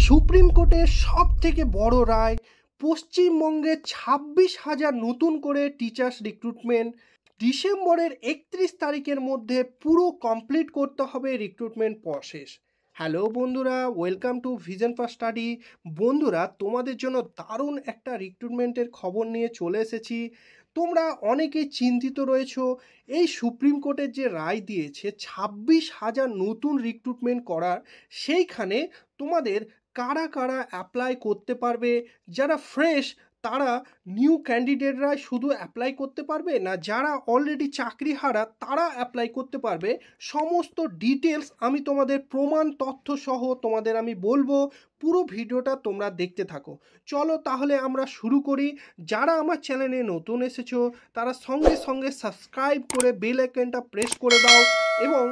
Supreme কোর্টের সব থেকে বড় রায়, পশ্চিমবঙ্গে 26,000 নতুন করে টিচার্স রিক্রুটমেন্ট ডিসেম্বরের 31 তারিখের মধ্যে পুরো কমপ্লিট করতে হবে রিক্রুটমেন্ট প্রসেস। হ্যালো বন্ধুরা, welcome to vision for study. বন্ধুরা, তোমাদের জন্য দারুণ একটা রিক্রুটমেন্টের খবর নিয়ে চলে এসেছি। তোমরা অনেকেই চিন্তিত রয়েছো, এই সুপ্রিম কোর্টের যে রায় দিয়েছে 26,000 নতুন রিক্রুটমেন্ট করার, সেইখানে তোমাদের কারা কারা অ্যাপ্লাই করতে পারবে। যারা ফ্রেশ তারা নিউ ক্যান্ডিডেটরাই শুধু অ্যাপ্লাই করতে পারবে, না যারা অলরেডি চাকরিহারা তারা অ্যাপ্লাই করতে পারবে, সমস্ত ডিটেলস আমি তোমাদের প্রমাণ তথ্য সহ তোমাদের আমি বলবো। পুরো ভিডিওটা তোমরা দেখতে থাকো। চলো তাহলে আমরা শুরু করি। যারা আমার চ্যানেলে নতুন এসেছো তারা সঙ্গে সঙ্গে সাবস্ক্রাইব করে বেল আইকনটা প্রেস করে দাও, এবং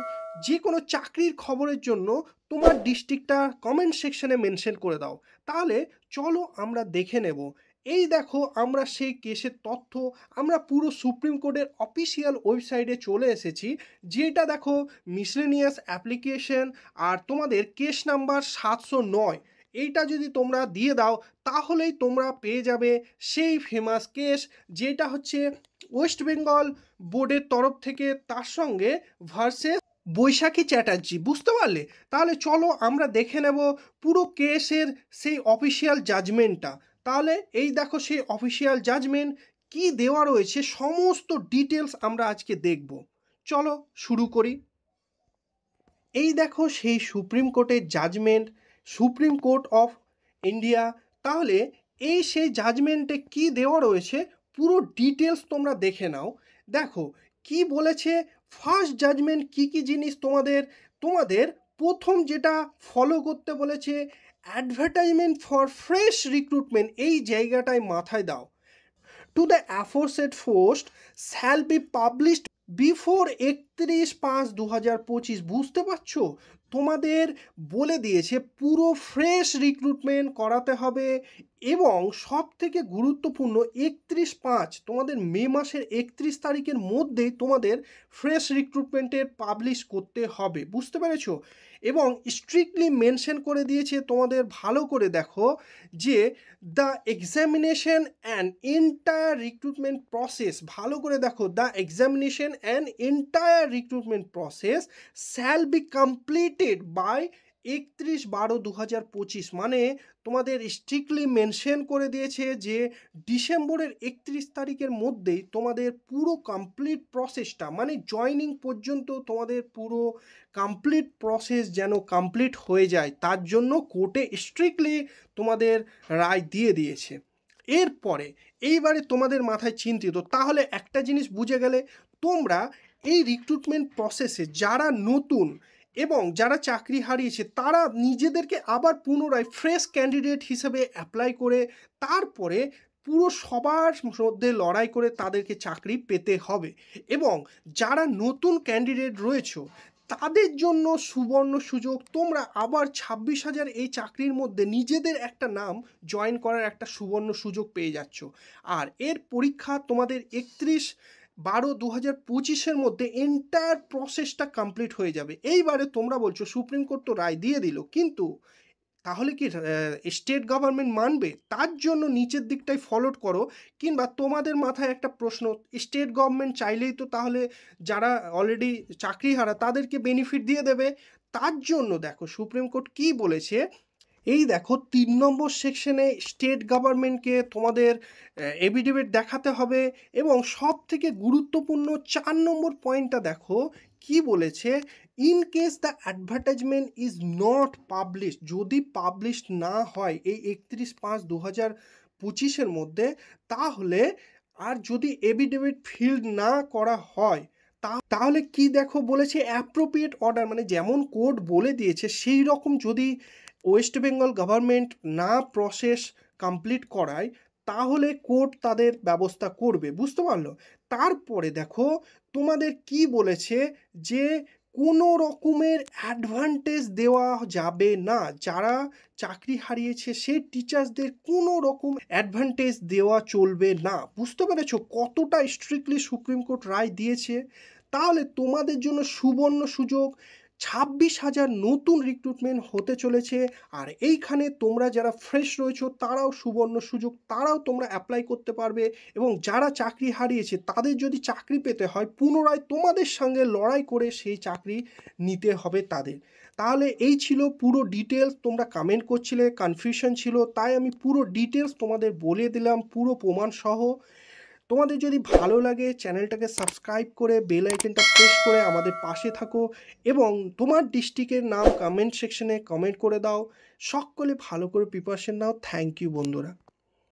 যে কোনো চাকরির খবরের জন্য তোমার ডিস্ট্রিক্টটা কমেন্ট সেকশনে মেনশন করে দাও। তাহলে চলো আমরা দেখে নেব। এই দেখো, আমরা সেই কেসের তথ্য আমরা পুরো সুপ্রিম কোর্টের অফিসিয়াল ওয়েবসাইটে চলে এসেছি, যেটা দেখো মিসলেনিয়াস অ্যাপ্লিকেশন, আর তোমাদের কেস নাম্বার 709। এইটা যদি তোমরা দিয়ে দাও তাহলেই তোমরা পেয়ে যাবে সেই ফেমাস কেস, যেটা হচ্ছে ওয়েস্ট বেঙ্গল বোর্ডের তরফ থেকে, তার সঙ্গে ভার্সেস বৈশাখী চ্যাটার্জি। বুঝতে পারলে? তাহলে চলো আমরা দেখে নেব পুরো কেসের সেই অফিসিয়াল জাজমেন্টটা। তাহলে এই দেখো সেই অফিসিয়াল জাজমেন্ট কি দেওয়া রয়েছে, সমস্ত ডিটেলস আমরা আজকে দেখব। চলো শুরু করি। এই দেখো সেই সুপ্রিম কোর্টের judgement, supreme court of India. তাহলে এই সেই জাজমেন্টে কি দেওয়া রয়েছে পুরো ডিটেলস তোমরা দেখে নাও। দেখো কি বলেছে, ফার্স্ট জাজমেন্ট কি কি জিনিস তোমাদের তোমাদের প্রথম যেটা ফলো করতে বলেছে, অ্যাডভার্টাইজমেন্ট ফর ফ্রেশ রিক্রুটমেন্ট, এই জায়গাটায় মাথায় দাও। To the aforesaid post shall be published before 31/5/2025। বুঝতে পারছো? তোমাদের বলে দিয়েছে পুরো ফ্রেশ রিক্রুটমেন্ট করাতে হবে, এবং সব থেকে গুরুত্বপূর্ণ 31/5, তোমাদের মে মাসের 31 তারিখের মধ্যেই তোমাদের ফ্রেশ রিক্রুটমেন্টের পাবলিশ করতে হবে। বুঝতে পেরেছো? এবং স্ট্রিক্টলি মেনশন করে দিয়েছে, তোমাদের ভালো করে দেখো, যে the examination and entire recruitment process, ভালো করে দেখো, the examination and entire recruitment process shall be completed by 31/12/2025। মানে তোমাদের স্ট্রিক্টলি মেনশন করে দিয়েছে যে ডিসেম্বরের 31 তারিখের মধ্যেই তোমাদের পুরো কমপ্লিট প্রসেসটা, মানে জয়নিং পর্যন্ত তোমাদের পুরো কমপ্লিট প্রসেস যেন কমপ্লিট হয়ে যায়, তার জন্য কোর্টে স্ট্রিক্টলি তোমাদের রায় দিয়ে দিয়েছে। এরপরে এইবারে তোমাদের মাথায় চিন্তিত, তাহলে একটা জিনিস বুঝে গেলে তোমরা, এই রিক্রুটমেন্ট প্রসেসে যারা নতুন এবং যারা চাকরি হারিয়েছে তারা নিজেদেরকে আবার পুনরায় ফ্রেশ ক্যান্ডিডেট হিসেবে অ্যাপ্লাই করে তারপরে পুরো সবার মধ্যে লড়াই করে তাদেরকে চাকরি পেতে হবে। এবং যারা নতুন ক্যান্ডিডেট রয়েছে তাদের জন্য সুবর্ণ সুযোগ, তোমরা আবার 26,000 এই চাকরির মধ্যে নিজেদের একটা নাম জয়েন করার একটা সুবর্ণ সুযোগ পেয়ে যাচ্ছ। আর এর পরীক্ষা তোমাদের 31/12/2025 মধ্যে এন্টায়ার প্রসেসটা কমপ্লিট হয়ে যাবে। এইবারে তোমরা বলছো সুপ্রিম কোর্ট তো রায় দিয়ে দিল, কিন্তু তাহলে কি স্টেট গভর্নমেন্ট মানবে? তার জন্য নিচের দিকটাই ফলো করো। কিংবা তোমাদের মাথায় একটা প্রশ্ন, স্টেট গভর্নমেন্ট চাইলেই তো তাহলে যারা অলরেডি চাকরিহারা তাদেরকে বেনিফিট দিয়ে দেবে। তার জন্য দেখো সুপ্রিম কোর্ট কি বলেছে, এই দেখো 3 নম্বর সেকশনে স্টেট গভর্নমেন্টকে তোমাদের এফিডেভিট দেখাতে হবে। এবং সব থেকে গুরুত্বপূর্ণ 4 নম্বর পয়েন্টটা দেখো কি বলেছে, in case the advertisement is not publish, যদি পাবলিশ না হয় এই 31/5/2025 মধ্যে, তাহলে আর যদি এফিডেভিট ফিল্ড না করা হয় তাহলে কি দেখো বলেছে, অ্যাপ্রোপ্রিয়েট অর্ডার, মানে যেমন কোর্ট বলে দিয়েছে সেই রকম যদি ওয়েস্ট বেঙ্গল গভর্নমেন্ট না প্রসেস কমপ্লিট করায় তাহলে কোর্ট তাদের ব্যবস্থা করবে। বুঝতে পারলো? তারপরে দেখো তোমাদের কি বলেছে, যে কোনো রকমের অ্যাডভান্টেজ দেওয়া যাবে না, যারা চাকরি হারিয়েছে সেই টিচার্সদের কোনো রকম অ্যাডভান্টেজ দেওয়া চলবে না। বুঝতে পেরেছো কতটা স্ট্রিক্টলি সুপ্রিম কোর্ট রায় দিয়েছে? তাহলে তোমাদের জন্য সুবর্ণ সুযোগ, 26,000 নতুন রিক্রুটমেন্ট হতে চলেছে। আর এইখানে তোমরা যারা ফ্রেশ রয়েছো তারাও সুবর্ণ সুযোগ, তারাও তোমরা অ্যাপ্লাই করতে পারবে। এবং যারা চাকরি হারিয়েছে তাদের যদি চাকরি পেতে হয় পুনরায় তোমাদের সঙ্গে লড়াই করে সেই চাকরি নিতে হবে তাদের। তাহলে এই ছিল পুরো ডিটেলস। তোমরা কমেন্ট করছিলে, কনফিউশন ছিল, তাই আমি পুরো ডিটেলস তোমাদের বলে দিলাম পুরো প্রমাণ সহ। তোমাদের যদি ভালো লাগে চ্যানেলটাকে সাবস্ক্রাইব করে বেল আইকনটা প্রেস করে আমাদের পাশে থাকো এবং তোমার ডিস্ট্রিক্টের নাম কমেন্ট সেকশনে কমেন্ট করে দাও। সকলে ভালো করে প্রিপারেশন নাও। থ্যাংক ইউ বন্ধুরা।